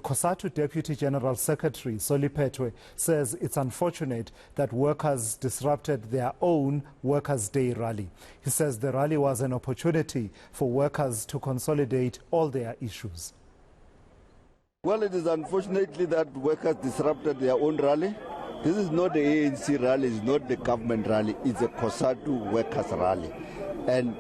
COSATU Deputy General Secretary Solipetwe says it's unfortunate that workers disrupted their own Workers' Day rally. He says the rally was an opportunity for workers to consolidate all their issues. Well, it is unfortunately that workers disrupted their own rally. This is not the ANC rally, it's not the government rally, it's a COSATU workers rally. And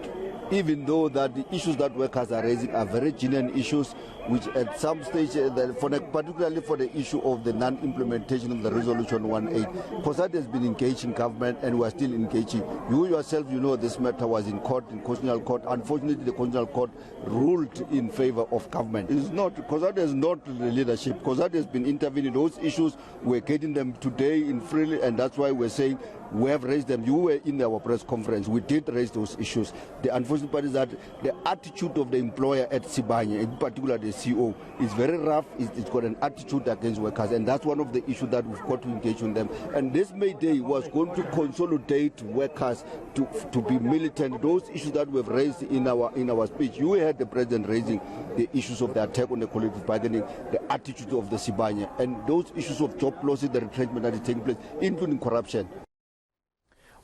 even though that the issues that workers are raising are very genuine issues, which at some stage, particularly for the issue of the non-implementation of the Resolution 18, COSATU has been engaged in government and we are still engaging. You yourself, you know this matter was in court, in Constitutional Court. Unfortunately, the Constitutional Court ruled in favor of government. It's not, COSATU is not the leadership. COSATU has been intervening. Those issues, we're getting them today in freely, and that's why we're saying we have raised them. You were in our press conference. We did raise those issues. The unfortunate part is that the attitude of the employer at Sibanye, in particular the CEO, is very rough. It's got an attitude against workers, and that's one of the issues that we've got to engage on them. And this May Day was going to consolidate workers to be militant. Those issues that we've raised in our speech, you heard the president raising the issues of the attack on the collective bargaining, the attitude of the Sibanye, and those issues of job losses, the retrenchment that is taking place, including corruption.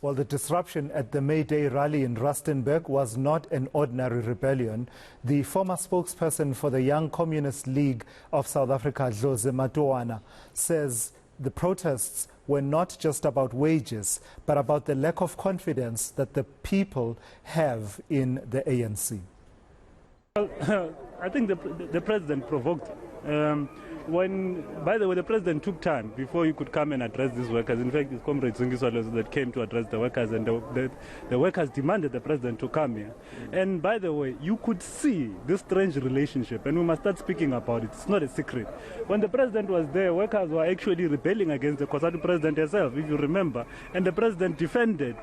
Well, the disruption at the May Day rally in Rustenburg was not an ordinary rebellion. The former spokesperson for the Young Communist League of South Africa, Dlozi Matowana, says the protests were not just about wages, but about the lack of confidence that the people have in the ANC. Well, I think the president provoked. By the way, the president took time before he could come and address these workers. In fact, it's Comrade Zungiswalos that came to address the workers, and the workers demanded the president to come here. And by the way, you could see this strange relationship, and we must start speaking about it. It's not a secret. When the president was there, workers were actually rebelling against the COSATU president herself, if you remember, and the president defended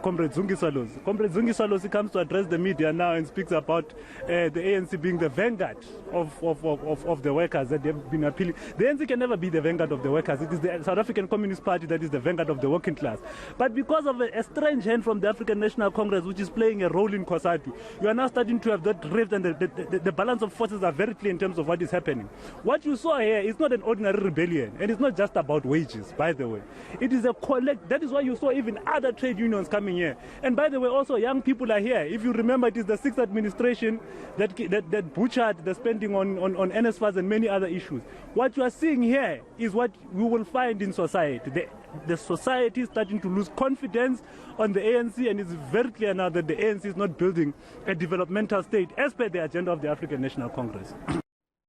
Comrade Zungiswalos. Comrade Zungiswalos comes to address the media now and speaks about the ANC being the vanguard of the workers that they've been appealing. The ANC can never be the vanguard of the workers. It is the South African Communist Party that is the vanguard of the working class. But because of a strange hand from the African National Congress, which is playing a role in COSATU, you are now starting to have that rift, and the balance of forces are very clear in terms of what is happening. What you saw here is not an ordinary rebellion, and it's not just about wages, by the way. It is a collect. That is why you saw even other trade unions coming here. And by the way, also young people are here. If you remember, it is the 6th administration that butchered the spending on NSFAS and many other issues. What you are seeing here is what we will find in society. The society is starting to lose confidence on the ANC, and it's very clear now that the ANC is not building a developmental state as per the agenda of the African National Congress.